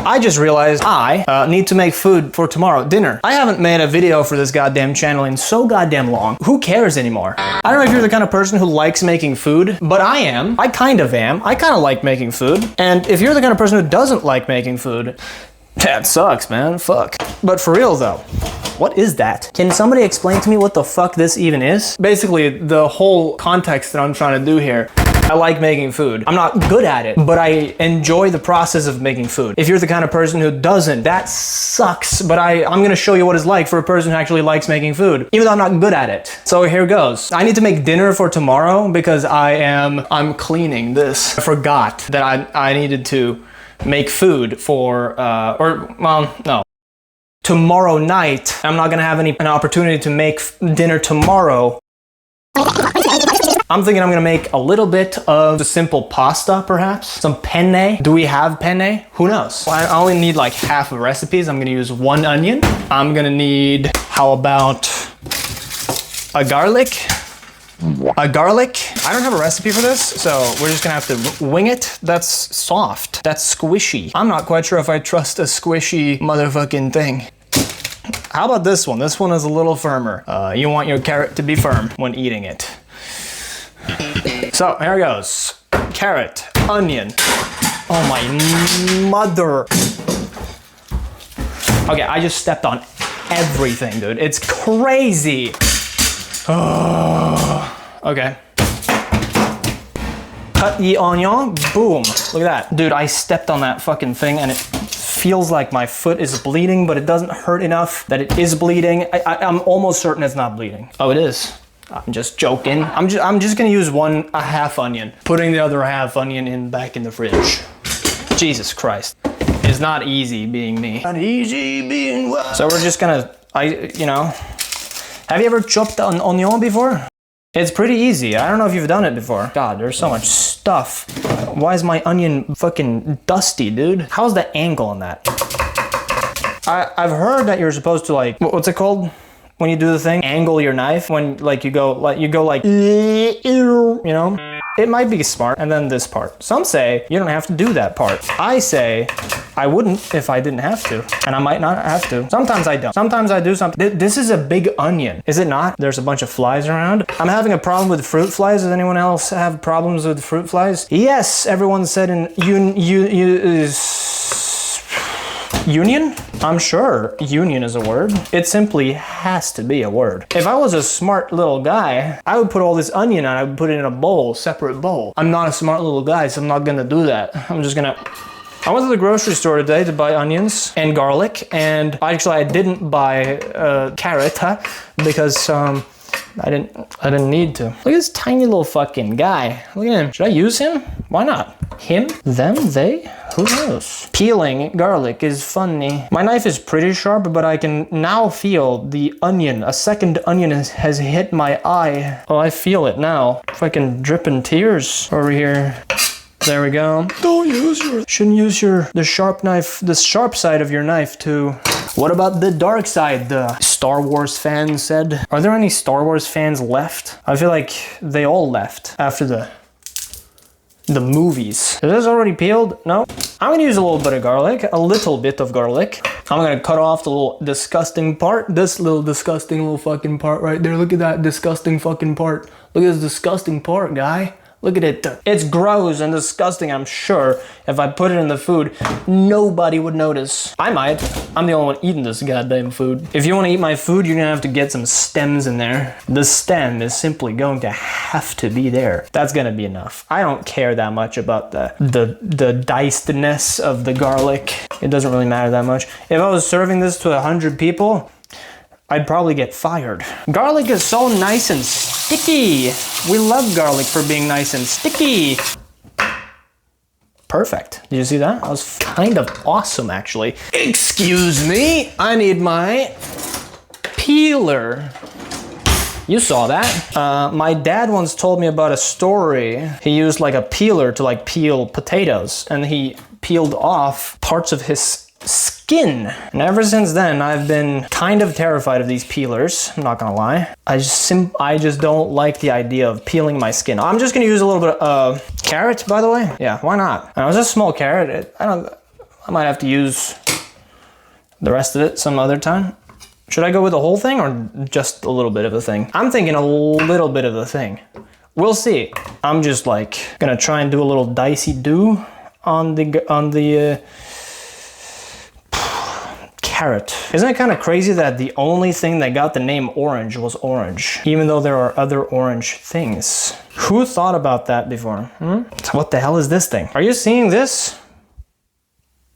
I just realized I need to make food for tomorrow, dinner. I haven't made a video for this goddamn channel in so goddamn long. Who cares anymore? I don't know if you're the kind of person who likes making food, but I am. I kind of am. I kind of like making food. And if you're the kind of person who doesn't like making food, that sucks, man. Fuck. But for real though, what is that? Can somebody explain to me what the fuck this even is? Basically, the whole context that I'm trying to do here, I like making food. I'm not good at it, but I enjoy the process of making food. If you're the kind of person who doesn't, that sucks, but I'm gonna show you what it's like for a person who actually likes making food, even though I'm not good at it. So here goes. I need to make dinner for tomorrow because I'm cleaning this. I forgot that I needed to make food for, no. Tomorrow night, I'm not gonna have an opportunity to make dinner tomorrow. I'm thinking I'm gonna make a little bit of the simple pasta, perhaps. Some penne. Do we have penne? Who knows? Well, I only need like half of recipes. I'm gonna use 1 onion. I'm gonna need, how about a garlic? A garlic. I don't have a recipe for this, so we're just gonna have to wing it. That's soft. That's squishy. I'm not quite sure if I trust a squishy motherfucking thing. How about this one? This one is a little firmer. You want your carrot to be firm when eating it. So here goes. Carrot, onion. Oh my mother. Okay, I just stepped on everything, dude. It's crazy. Oh, okay. Cut the onion, boom. Look at that. Dude, I stepped on that fucking thing and it feels like my foot is bleeding, but it doesn't hurt enough that it is bleeding. I'm almost certain it's not bleeding. Oh, it is. I'm just joking. I'm just gonna use a half onion, putting the other half onion back in the fridge. Jesus Christ. It's not easy being me. Not easy being well. So we're just gonna, have you ever chopped an onion before? It's pretty easy. I don't know if you've done it before. God, there's so much stuff. Why is my onion fucking dusty, dude? How's the angle on that? I've heard that you're supposed to what's it called? When you do the thing, angle your knife. When you go like, it might be smart. And then this part. Some say you don't have to do that part. I say I wouldn't if I didn't have to. And I might not have to. Sometimes I don't. Sometimes I do something. This is a big onion. Is it not? There's a bunch of flies around. I'm having a problem with fruit flies. Does anyone else have problems with fruit flies? Yes, everyone said in union? I'm sure union is a word. It simply has to be a word. If I was a smart little guy, I would put all this onion on, I would put it in a bowl, separate bowl. I'm not a smart little guy, so I'm not gonna do that. I went to the grocery store today to buy onions and garlic, and actually I didn't buy carrot, because I didn't need to. Look at this tiny little fucking guy. Look at him. Should I use him? Why not? Him? Them? They? Who knows? Peeling garlic is funny. My knife is pretty sharp, but I can now feel the onion. A second onion has hit my eye. Oh, I feel it now. Fucking dripping tears over here. There we go. Shouldn't use the sharp knife, the sharp side of your knife too. What about the dark side, the Star Wars fans said? Are there any Star Wars fans left? I feel like they all left after the movies. Is this already peeled? No? I'm gonna use a little bit of garlic, I'm gonna cut off the little disgusting part. This little disgusting little fucking part right there. Look at that disgusting fucking part. Look at this disgusting part, guy. Look at it. It's gross and disgusting, I'm sure. If I put it in the food, nobody would notice. I might. I'm the only one eating this goddamn food. If you want to eat my food, you're gonna have to get some stems in there. The stem is simply going to have to be there. That's gonna be enough. I don't care that much about the dicedness of the garlic. It doesn't really matter that much. If I was serving this to 100 people, I'd probably get fired. Garlic is so nice and sticky. We love garlic for being nice and sticky. Perfect. Did you see that? That was kind of awesome, actually. Excuse me, I need my peeler. You saw that. My dad once told me about a story. He used like a peeler to peel potatoes, and he peeled off parts of his skin. And ever since then, I've been kind of terrified of these peelers. I'm not gonna lie. I just don't like the idea of peeling my skin. I'm just gonna use a little bit of carrot, by the way. Yeah, why not? It's a small carrot. I might have to use the rest of it some other time. Should I go with the whole thing or just a little bit of the thing? I'm thinking a little bit of the thing. We'll see. I'm just like gonna try and do a little dicey do on the carrot. Isn't it kind of crazy that the only thing that got the name orange was orange, even though there are other orange things? Who thought about that before? What the hell is this thing? Are you seeing this?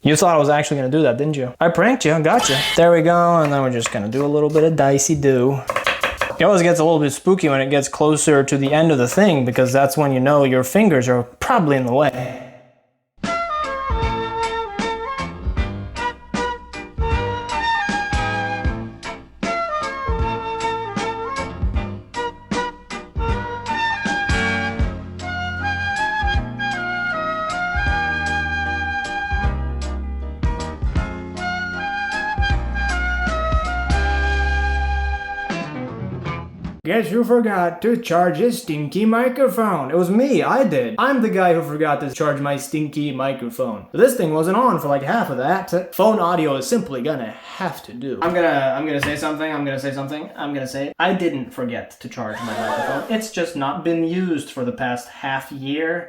You thought I was actually gonna do that, didn't you? I pranked you, gotcha. There we go, and then we're just gonna do a little bit of dicey do. It always gets a little bit spooky when it gets closer to the end of the thing, because that's when you know your fingers are probably in the way. Guess who forgot to charge his stinky microphone? It was me, I did. I'm the guy who forgot to charge my stinky microphone. But this thing wasn't on for like half of that. Phone audio is simply gonna have to do. I'm gonna say something. I didn't forget to charge my microphone. It's just not been used for the past half year.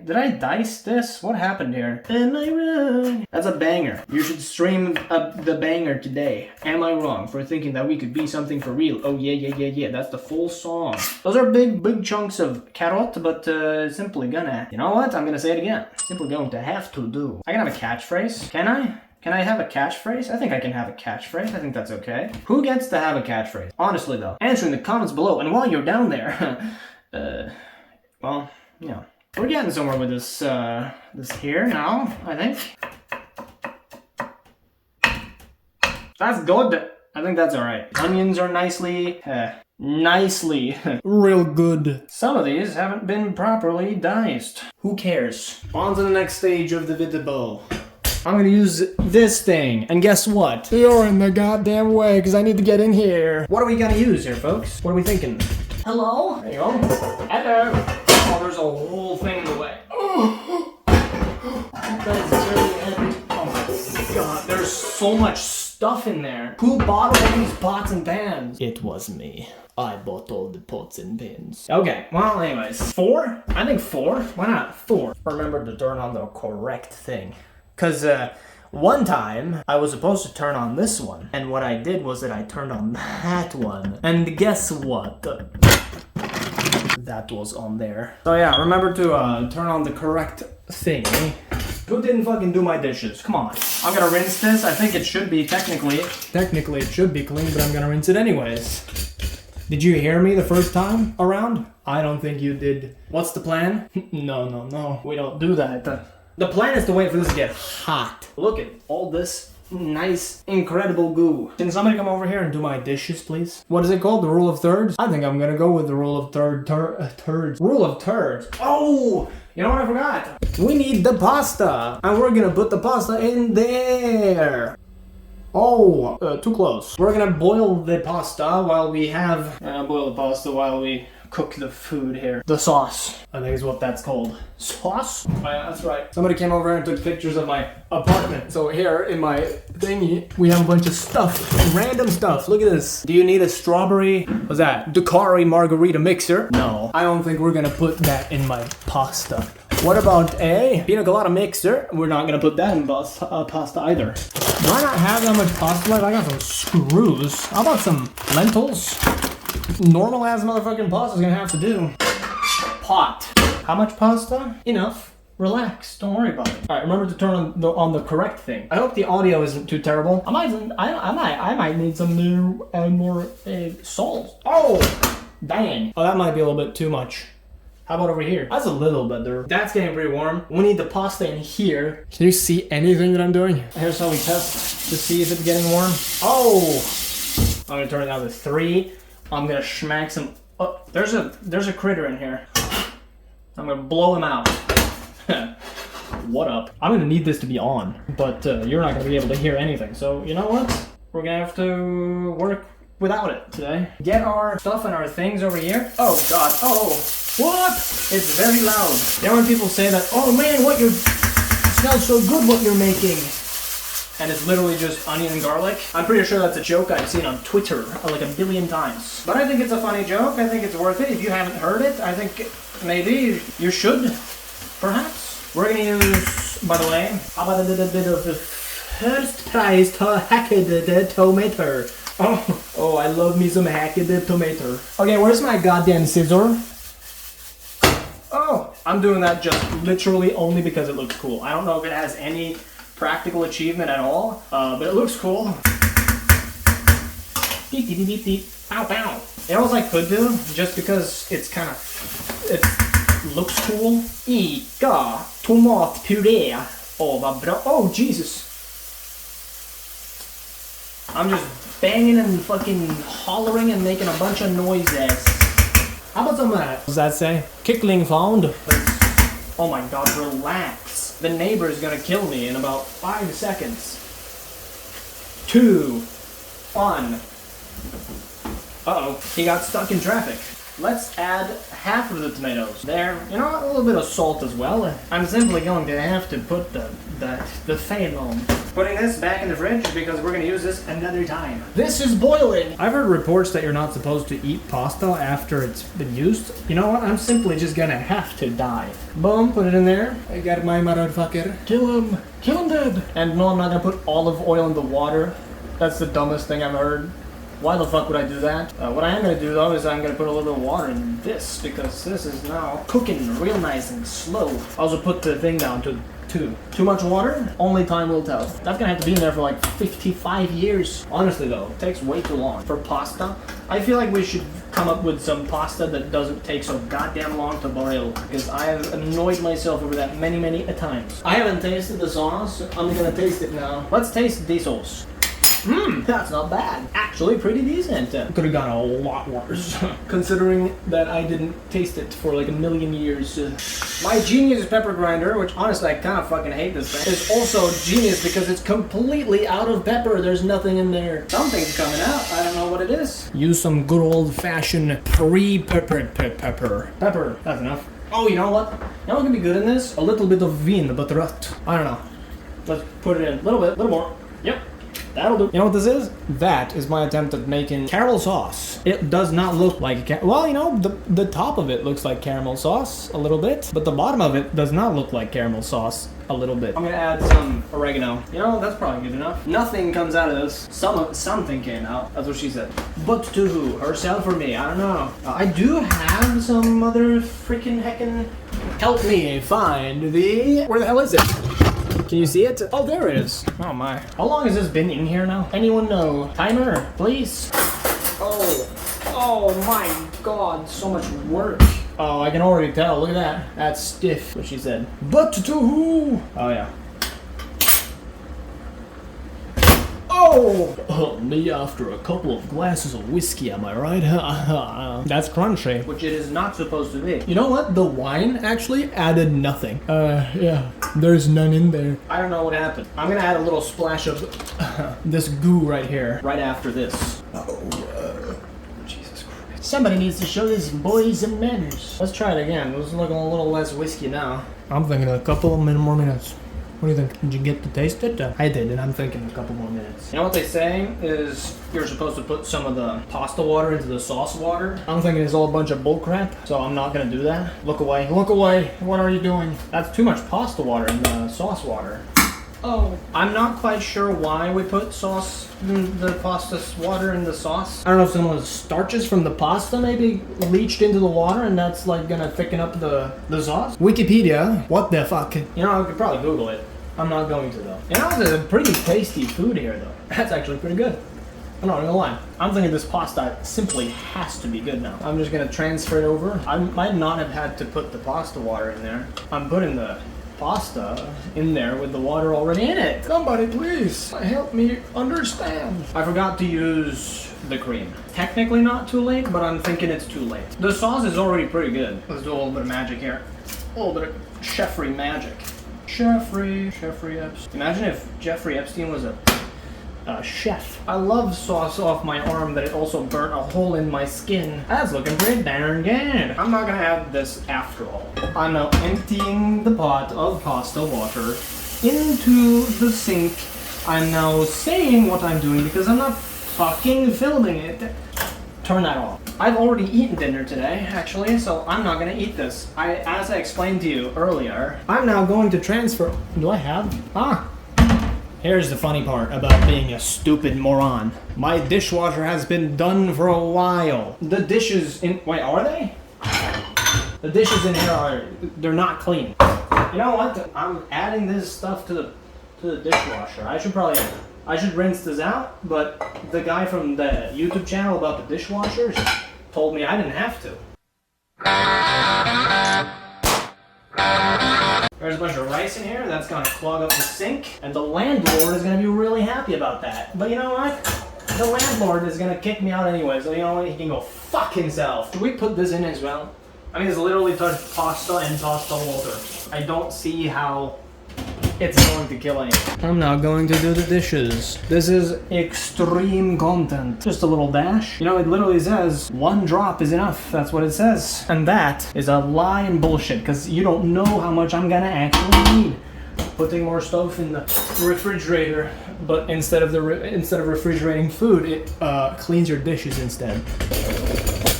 Did I dice this? What happened here? Am I wrong? That's a banger. You should stream the banger today. Am I wrong for thinking that we could be something for real? Oh yeah. That's the full song. Those are big chunks of carrot, but simply gonna, you know what? I'm gonna say it again. Simply going to have to do. I can have a catchphrase. Can I? Can I have a catchphrase? I think I can have a catchphrase. I think that's okay. Who gets to have a catchphrase? Honestly though, answer in the comments below. And while you're down there, well, you know, we're getting somewhere with this, this here now, I think. That's good. I think that's alright. Onions are nicely real good. Some of these haven't been properly diced. Who cares? On to the next stage of the video. I'm gonna use this thing, and guess what? You're in the goddamn way, because I need to get in here. What are we gonna use here, folks? What are we thinking? Hello? There you go. Hello. Oh, there's a whole thing in the way. That's really heavy. Oh my god, there's so much stuff in there. Who bought all these pots and pans? It was me. I bought all the pots and pans. Okay, well anyways. 4? I think 4. Why not 4? Remember to turn on the correct thing. Cause one time I was supposed to turn on this one. And what I did was that I turned on that one. And guess what? That was on there. So yeah, remember to turn on the correct thing. Who didn't fucking do my dishes? Come on. I'm gonna rinse this. I think it should be technically it should be clean, but I'm gonna rinse it anyways. Did you hear me the first time around? I don't think you did. What's the plan? No. We don't do that. The plan is to wait for this to get hot. Look at all this nice, incredible goo. Can somebody come over here and do my dishes, please? What is it called? The rule of thirds? I think I'm gonna go with the rule of turds. Rule of turds. Oh! You know what I forgot? We need the pasta. And we're gonna put the pasta in there. Oh, too close. We're gonna boil the pasta while we cook the food here. The sauce, I think is what that's called. Sauce? Oh yeah, that's right. Somebody came over and took pictures of my apartment. So here in my thingy, we have a bunch of stuff. Random stuff. Look at this. Do you need a strawberry? What's that? Ducati margarita mixer? No. I don't think we're gonna put that in my pasta. What about a pina colada mixer? We're not gonna put that in pasta either. Do I not have that much pasta left? I got some screws. How about some lentils? Normal ass motherfucking pasta's gonna have to do. Pot. How much pasta? Enough. Relax. Don't worry about it. All right. Remember to turn on the correct thing. I hope the audio isn't too terrible. I might need some new and more salt. Oh, dang. Oh, that might be a little bit too much. How about over here? That's a little better. That's getting pretty warm. We need the pasta in here. Can you see anything that I'm doing? Here's how we test to see if it's getting warm. Oh, I'm gonna turn it down to 3. I'm gonna smack some. Oh, there's a critter in here. I'm gonna blow him out. What up? I'm gonna need this to be on, but you're not gonna be able to hear anything. So you know what? We're gonna have to work without it today. Get our stuff and our things over here. Oh god. Oh. What? It's very loud. You know when people say that, oh man, what, you're smells so good what you're making. And it's literally just onion and garlic. I'm pretty sure that's a joke I've seen on Twitter like a billion times. But I think it's a funny joke. I think it's worth it. If you haven't heard it, I think maybe you should, perhaps. We're gonna use, by the way, about a little bit of the first prize to hacked tomato. Oh, I love me some hacked tomato. Okay, where's my goddamn scissor? Oh, I'm doing that just literally only because it looks cool. I don't know if it has any practical achievement at all, but it looks cool. Beep, beep, beep, beep, beep. Pow, pow. You know what I could do? Just because it looks cool. Ica tomatpuré. Oh, vad bra. Oh, Jesus. I'm just banging and fucking hollering and making a bunch of noises. How about some of that? What does that say? Kickling found. Oh my god, relax. The neighbor is gonna kill me in about 5 seconds. 2, 1. Uh-oh, he got stuck in traffic. Let's add half of the tomatoes. There, you know, a little bit of salt as well. I'm simply going to have to put the fan on. Putting this back in the fridge because we're gonna use this another time. This is boiling! I've heard reports that you're not supposed to eat pasta after it's been used. You know what? I'm simply just gonna have to die. Boom, put it in there. I got my motherfucker. Kill him! Kill him dead! And no, I'm not gonna put olive oil in the water. That's the dumbest thing I've heard. Why the fuck would I do that? What I am going to do though is I'm going to put a little bit of water in this because this is now cooking real nice and slow. I also put the thing down to 2. Too much water? Only time will tell. That's going to have to be in there for like 55 years. Honestly though, it takes way too long. For pasta, I feel like we should come up with some pasta that doesn't take so goddamn long to boil because I have annoyed myself over that many a times. I haven't tasted the sauce. I'm going to taste it now. Let's taste the sauce. That's not bad. Actually pretty decent. Could have gone a lot worse. Considering that I didn't taste it for like a million years. My Genius pepper grinder, which honestly I kind of fucking hate this thing, is also genius because it's completely out of pepper. There's nothing in there. Something's coming out. I don't know what it is. Use some good old-fashioned pre-peppered pepper. Pepper. That's enough. Oh, you know what? You know what can be good in this? A little bit of vin, but rött. I don't know. Let's put it in. A little bit. A little more. Yep. That'll do. You know what this is? That is my attempt at making caramel sauce. It does not look like well, you know, the top of it looks like caramel sauce a little bit, but the bottom of it does not look like caramel sauce a little bit. I'm gonna add some oregano. You know, that's probably good enough. Nothing comes out of this. Something came out. That's what she said. But to who? Herself or me? I don't know. I do have some other freaking heckin'. Help me find the. Where the hell is it? Can you see it? Oh, there it is. Oh my. How long has this been in here now? Anyone know? Timer, please. Oh my god, so much work. Oh, I can already tell. Look at that. That's stiff, what she said. But to who? Oh yeah. Oh, me after a couple of glasses of whiskey, am I right? That's crunchy. Which it is not supposed to be. You know what? The wine actually added nothing. Yeah, there's none in there. I don't know what happened. I'm gonna add a little splash of this goo right here, right after this. Jesus Christ. Somebody needs to show these boys some manners. Let's try it again. It's looking a little less whiskey now. I'm thinking a couple of more minutes. What do you think? Did you get to taste it? I did, and I'm thinking a couple more minutes. You know what they say is you're supposed to put some of the pasta water into the sauce water. I'm thinking it's all a bunch of bullcrap, so I'm not gonna do that. Look away, look away. What are you doing? That's too much pasta water in the sauce water. Oh, I'm not quite sure why we put the pasta water in the sauce. I don't know if some of the starches from the pasta maybe leached into the water and that's like gonna thicken up the sauce. Wikipedia, what the fuck? You know, I could probably Google it. I'm not going to though. You know, there's a pretty tasty food here though. That's actually pretty good. I'm not gonna lie. I'm thinking this pasta simply has to be good now. I'm just gonna transfer it over. I might not have had to put the pasta water in there. I'm putting the pasta in there with the water already in it. Somebody please help me understand. I forgot to use the cream. Technically not too late, but I'm thinking it's too late. The sauce is already pretty good. Let's do a little bit of magic here. A little bit of chefry magic. Jeffrey Epstein. Imagine if Jeffrey Epstein was a chef. I love sauce off my arm that it also burnt a hole in my skin. That's looking pretty darn good. I'm not gonna have this after all. I'm now emptying the pot of pasta water into the sink. I'm now saying what I'm doing because I'm not fucking filming it. Turn that off. I've already eaten dinner today, actually, so I'm not gonna eat this. As I explained to you earlier, I'm now going to transfer. Do I have? Here's the funny part about being a stupid moron. My dishwasher has been done for a while. The dishes in, wait, are they? The dishes in here they're not clean. You know what? I'm adding this stuff to the dishwasher. I should rinse this out, but the guy from the YouTube channel about the dishwashers told me I didn't have to. There's a bunch of rice in here that's gonna clog up the sink, and the landlord is gonna be really happy about that. But you know what? The landlord is gonna kick me out anyway, so you know what? He can go fuck himself. Should we put this in as well? I mean, it's literally touched pasta and pasta water. I don't see how it's going to kill anyone. I'm now going to do the dishes. This is extreme content. Just a little dash. You know, it literally says 1 drop is enough. That's what it says. And that is a lie and bullshit, because you don't know how much I'm gonna actually need. Putting more stuff in the refrigerator, but instead of refrigerating food, it cleans your dishes instead.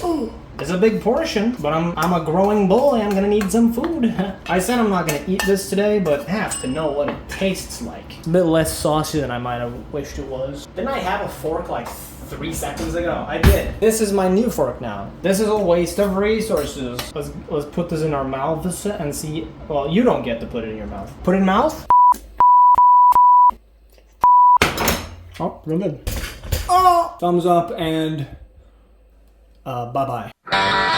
Ooh. It's a big portion, but I'm a growing boy. I'm gonna need some food. I said I'm not gonna eat this today, but have to know what it tastes like. It's a bit less saucy than I might have wished it was. Didn't I have a fork like 3 seconds ago? I did. This is my new fork now. This is a waste of resources. Let's put this in our mouths and see. Well, you don't get to put it in your mouth. Put it in mouth. Oh, real good. Oh! Thumbs up and bye-bye.